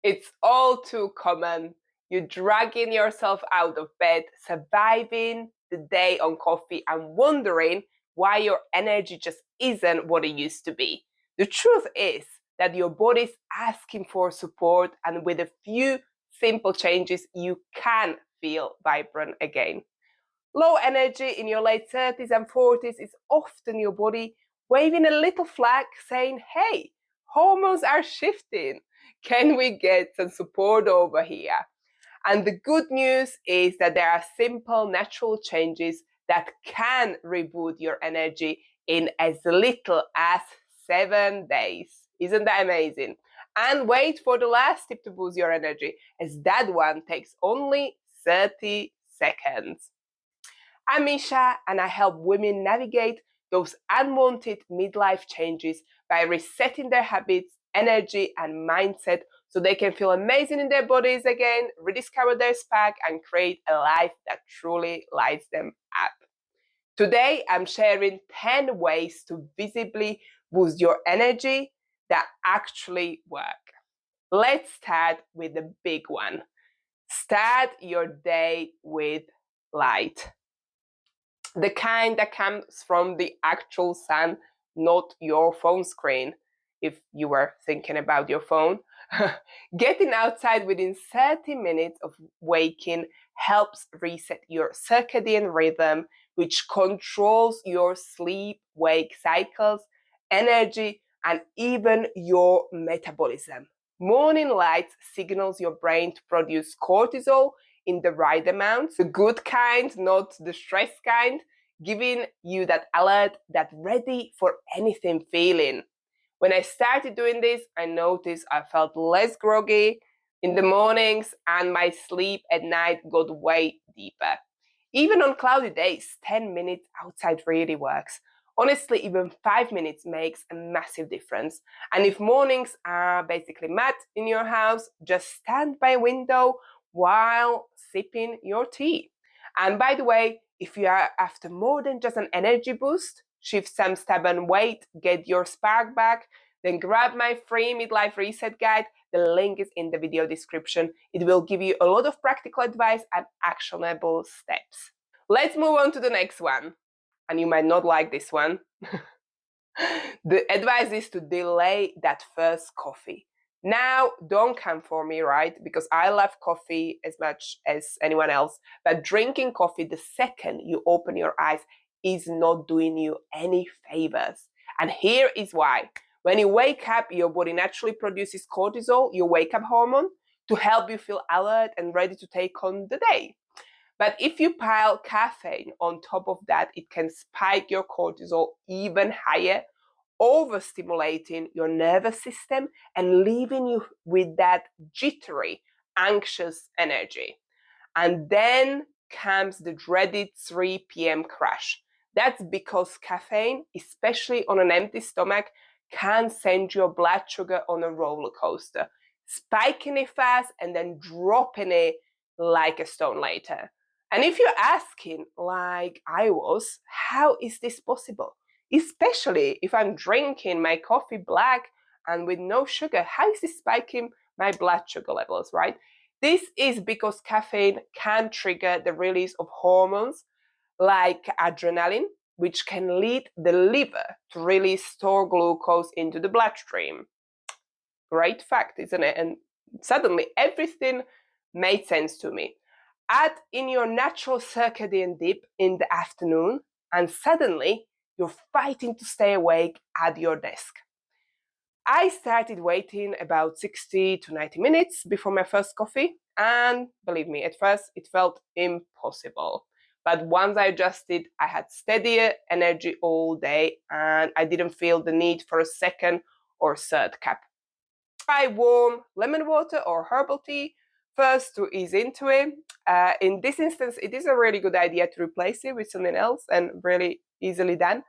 It's all too common. You're dragging yourself out of bed, surviving the day on coffee, and wondering why your energy just isn't what it used to be. The truth is that your body's asking for support, and with a few simple changes, you can feel vibrant again. Low energy in your late 30s and 40s is often your body waving a little flag saying, hey, hormones are shifting. Can we get some support over here? And the good news is that there are simple, natural changes that can reboot your energy in as little as 7 days. Isn't that amazing? And wait for the last tip to boost your energy, as that one takes only 30 seconds. I'm Misha, and I help women navigate those unwanted midlife changes by resetting their habits, energy, and mindset so they can feel amazing in their bodies again, rediscover their spark, and create a life that truly lights them up. Today, I'm sharing 10 ways to visibly boost your energy that actually work. Let's start with the big one. Start your day with light. The kind that comes from the actual sun, not your phone screen, if you were thinking about your phone. Getting outside within 30 minutes of waking helps reset your circadian rhythm, which controls your sleep-wake cycles, energy, and even your metabolism. Morning light signals your brain to produce cortisol in the right amount, the good kind, not the stress kind, giving you that alert, that ready for anything feeling. When I started doing this, I noticed I felt less groggy in the mornings and my sleep at night got way deeper. Even on cloudy days, 10 minutes outside really works. Honestly, even 5 minutes makes a massive difference. And if mornings are basically mad in your house, just stand by a window while sipping your tea. And by the way, if you are after more than just an energy boost, shift some stubborn weight, get your spark back, then grab my free midlife reset guide. The link is in the video description. It will give you a lot of practical advice and actionable steps. Let's move on to the next one. And you might not like this one. The advice is to delay that first coffee. Now, don't come for me, right? Because I love coffee as much as anyone else. But drinking coffee the second you open your eyes is not doing you any favors. And here is why. When you wake up, your body naturally produces cortisol, your wake-up hormone, to help you feel alert and ready to take on the day. But if you pile caffeine on top of that, it can spike your cortisol even higher, overstimulating your nervous system and leaving you with that jittery, anxious energy. And then comes the dreaded 3 p.m. crash. That's because caffeine, especially on an empty stomach, can send your blood sugar on a roller coaster, spiking it fast and then dropping it like a stone later. And if you're asking, like I was, how is this possible? Especially if I'm drinking my coffee black and with no sugar, how is this spiking my blood sugar levels, right? This is because caffeine can trigger the release of hormones like adrenaline, which can lead the liver to really store glucose into the bloodstream. Great fact, isn't it? And suddenly everything made sense to me. Add in your natural circadian dip in the afternoon, and suddenly you're fighting to stay awake at your desk. I started waiting about 60 to 90 minutes before my first coffee, and believe me, at first it felt impossible. But once I adjusted, I had steadier energy all day, and I didn't feel the need for a second or third cup. Try warm lemon water or herbal tea first to ease into it. In this instance, it is a really good idea to replace it with something else, and really easily done.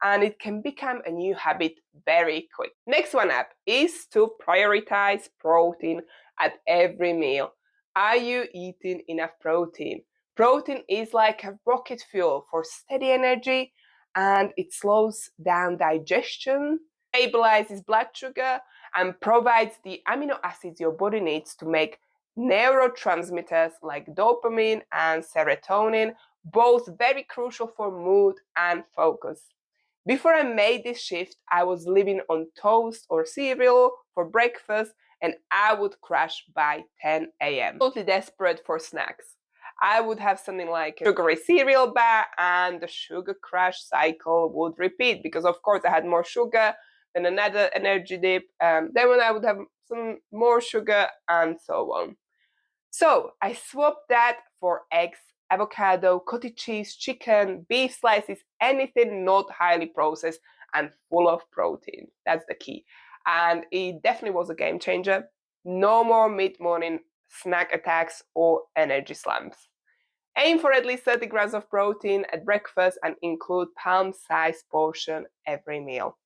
And it can become a new habit very quick. Next one up is to prioritize protein at every meal. Are you eating enough protein? Protein is like a rocket fuel for steady energy, and it slows down digestion, stabilizes blood sugar, and provides the amino acids your body needs to make neurotransmitters like dopamine and serotonin, both very crucial for mood and focus. Before I made this shift, I was living on toast or cereal for breakfast, and I would crash by 10 a.m. Totally desperate for snacks. I would have something like a sugary cereal bar, and the sugar crash cycle would repeat because, of course, I had more sugar, then another energy dip, then when I would have some more sugar, and so on. So I swapped that for eggs, avocado, cottage cheese, chicken, beef slices, anything not highly processed and full of protein. That's the key. And it definitely was a game changer. No more mid-morning snack attacks or energy slumps. Aim for at least 30 grams of protein at breakfast and include palm-sized portion every meal.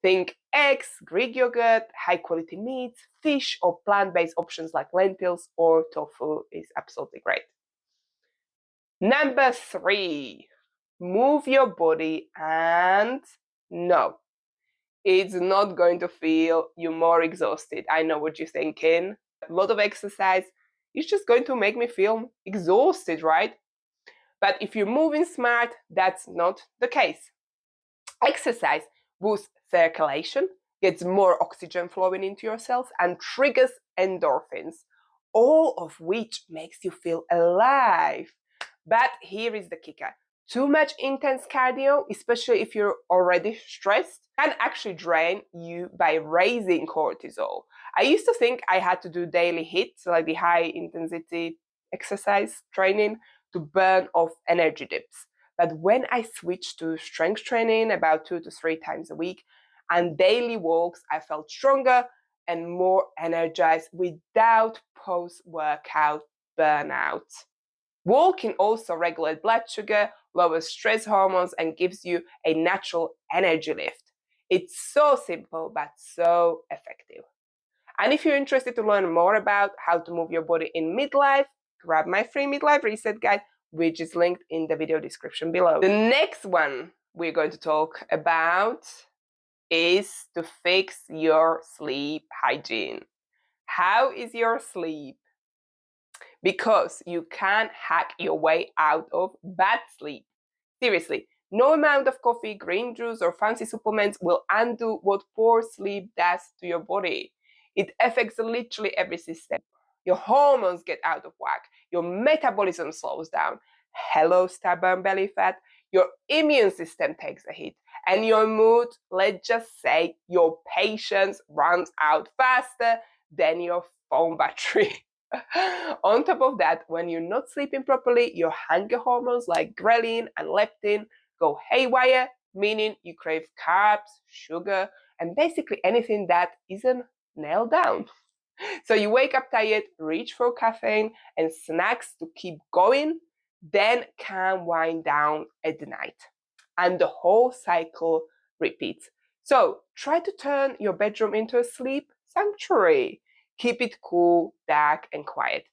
Think eggs, Greek yogurt, high-quality meats, fish, or plant-based options like lentils or tofu is absolutely great. Number 3, move your body, and no, it's not going to feel you more exhausted. I know what you're thinking. A lot of exercise is just going to make me feel exhausted, right? But if you're moving smart, that's not the case. Exercise boosts circulation, gets more oxygen flowing into your cells, and triggers endorphins, all of which makes you feel alive. But here is the kicker. Too much intense cardio, especially if you're already stressed, can actually drain you by raising cortisol. I used to think I had to do daily hits, like the high intensity exercise training, to burn off energy dips. But when I switched to strength training about 2 to 3 times a week and daily walks, I felt stronger and more energized without post-workout burnout. Walking also regulates blood sugar, lowers stress hormones, and gives you a natural energy lift. It's so simple but so effective. And if you're interested to learn more about how to move your body in midlife, grab my free midlife reset guide, which is linked in the video description below. The next one we're going to talk about is to fix your sleep hygiene. How is your sleep? Because you can't hack your way out of bad sleep. Seriously, no amount of coffee, green juice, or fancy supplements will undo what poor sleep does to your body. It affects literally every system. Your hormones get out of whack, your metabolism slows down, hello stubborn belly fat, your immune system takes a hit, and your mood, let's just say your patience runs out faster than your phone battery. On top of that, when you're not sleeping properly, your hunger hormones like ghrelin and leptin go haywire, meaning you crave carbs, sugar, and basically anything that isn't nailed down. So you wake up tired, reach for caffeine and snacks to keep going, then can't wind down at night. And the whole cycle repeats. So try to turn your bedroom into a sleep sanctuary. Keep it cool, dark, and quiet.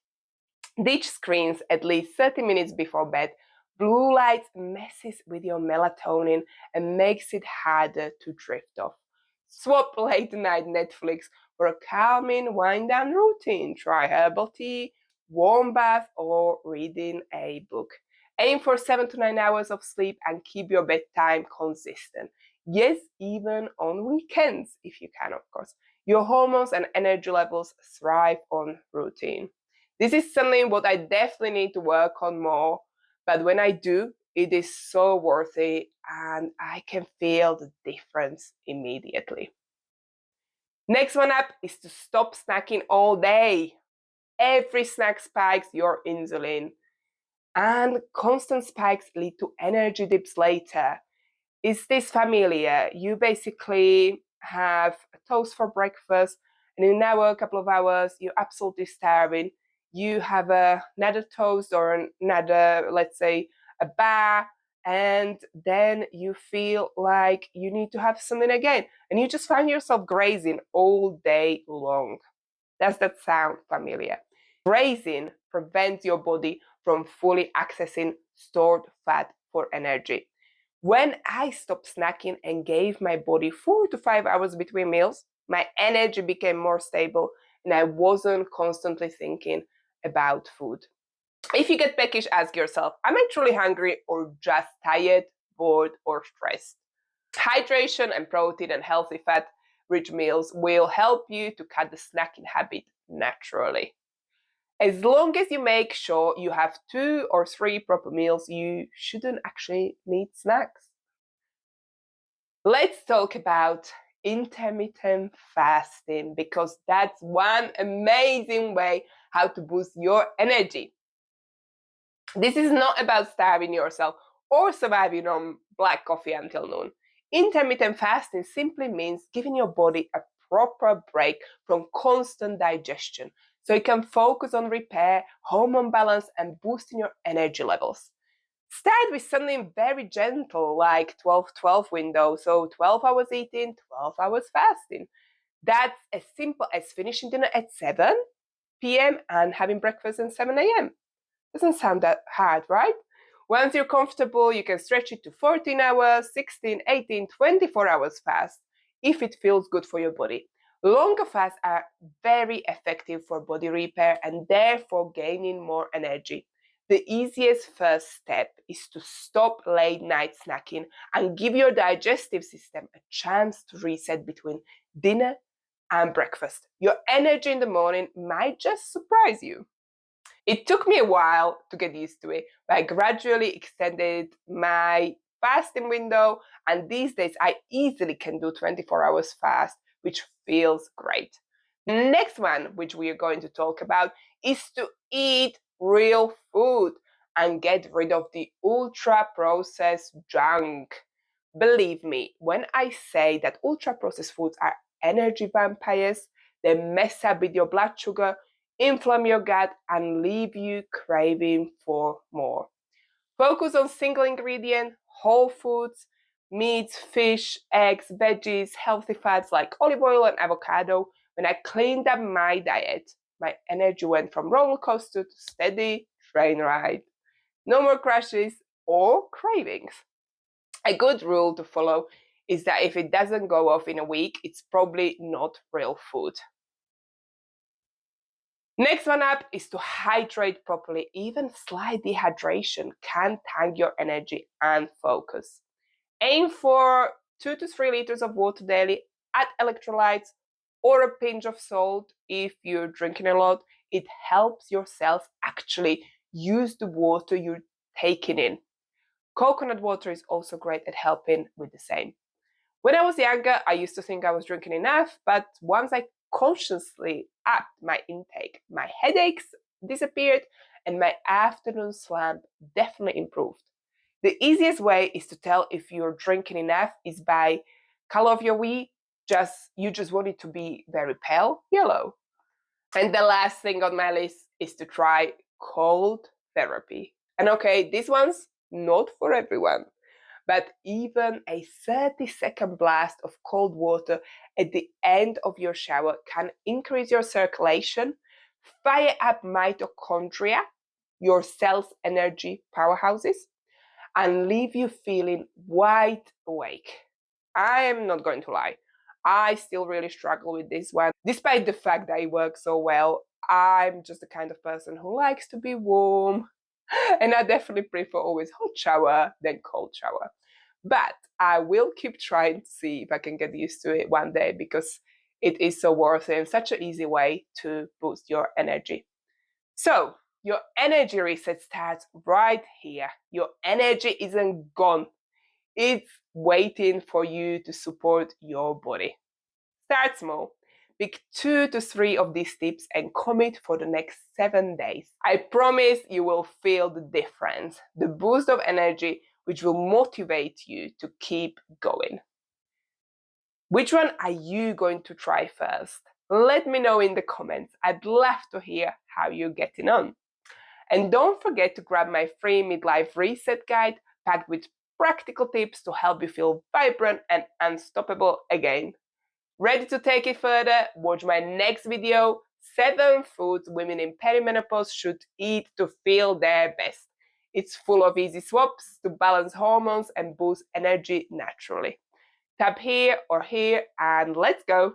Ditch screens at least 30 minutes before bed. Blue light messes with your melatonin and makes it harder to drift off. Swap late night Netflix for a calming wind down routine. Try herbal tea, warm bath, or reading a book. Aim for 7 to 9 hours of sleep and keep your bedtime consistent. Yes, even on weekends, if you can, of course. Your hormones and energy levels thrive on routine. This is something what I definitely need to work on more, but when I do, it is so worth it and I can feel the difference immediately. Next one up is to stop snacking all day. Every snack spikes your insulin, and constant spikes lead to energy dips later. Is this familiar? You basically have a toast for breakfast, and in an hour, a couple of hours, you're absolutely starving. You have another toast or another, let's say, a bar, and then you feel like you need to have something again, and you just find yourself grazing all day long. Does that sound familiar? Grazing prevents your body from fully accessing stored fat for energy. When I stopped snacking and gave my body 4 to 5 hours between meals, My energy became more stable and I wasn't constantly thinking about food. If you get peckish, ask yourself, am I truly hungry or just tired, bored, or stressed? Hydration and protein and healthy fat-rich meals will help you to cut the snacking habit naturally. As long as you make sure you have 2 or 3 proper meals, you shouldn't actually need snacks. Let's talk about intermittent fasting, because that's one amazing way how to boost your energy. This is not about starving yourself or surviving on black coffee until noon. Intermittent fasting simply means giving your body a proper break from constant digestion so it can focus on repair, hormone balance, and boosting your energy levels. Start with something very gentle like 12-12 window, so 12 hours eating, 12 hours fasting. That's as simple as finishing dinner at 7 p.m. and having breakfast at 7 a.m. Doesn't sound that hard, right? Once you're comfortable, you can stretch it to 14 hours, 16, 18, 24 hours fast if it feels good for your body. Longer fasts are very effective for body repair and therefore gaining more energy. The easiest first step is to stop late night snacking and give your digestive system a chance to reset between dinner and breakfast. Your energy in the morning might just surprise you. It took me a while to get used to it, but I gradually extended my fasting window, and these days I easily can do 24 hours fast, which feels great. The next one, which we are going to talk about, is to eat real food and get rid of the ultra processed junk. Believe me, when I say that ultra processed foods are energy vampires, they mess up with your blood sugar, inflame your gut, and leave you craving for more. Focus on single ingredient, whole foods, meats, fish, eggs, veggies, healthy fats like olive oil and avocado. When I cleaned up my diet, my energy went from roller coaster to steady train ride. No more crashes or cravings. A good rule to follow is that if it doesn't go off in a week, it's probably not real food. Next one up is to hydrate properly. Even slight dehydration can tank your energy and focus. Aim for 2 to 3 liters of water daily, add electrolytes or a pinch of salt if you're drinking a lot. It helps your cells actually use the water you're taking in. Coconut water is also great at helping with the same. When I was younger, I used to think I was drinking enough, but once I consciously upped my intake, my headaches disappeared and my afternoon slump definitely improved. The easiest way is to tell if you're drinking enough is by color of your wee. You just want it to be very pale yellow. And the last thing on my list is to try cold therapy. And okay, this one's not for everyone, but even a 30-second blast of cold water at the end of your shower can increase your circulation, fire up mitochondria, your cells' energy powerhouses, and leave you feeling wide awake. I am not going to lie, I still really struggle with this one. Despite the fact that it works so well, I'm just the kind of person who likes to be warm, and I definitely prefer always hot shower than cold shower. But I will keep trying to see if I can get used to it one day, because it is so worth it and such an easy way to boost your energy. So your energy reset starts right here. Your energy isn't gone. It's waiting for you to support your body. Start small. Pick 2 to 3 of these tips and commit for the next 7 days. I promise you will feel the difference, the boost of energy, which will motivate you to keep going. Which one are you going to try first? Let me know in the comments. I'd love to hear how you're getting on. And don't forget to grab my free Midlife Reset Guide packed with practical tips to help you feel vibrant and unstoppable again. Ready to take it further? Watch my next video, 7 foods women in perimenopause should eat to feel their best. It's full of easy swaps to balance hormones and boost energy naturally. Tap here or here and let's go.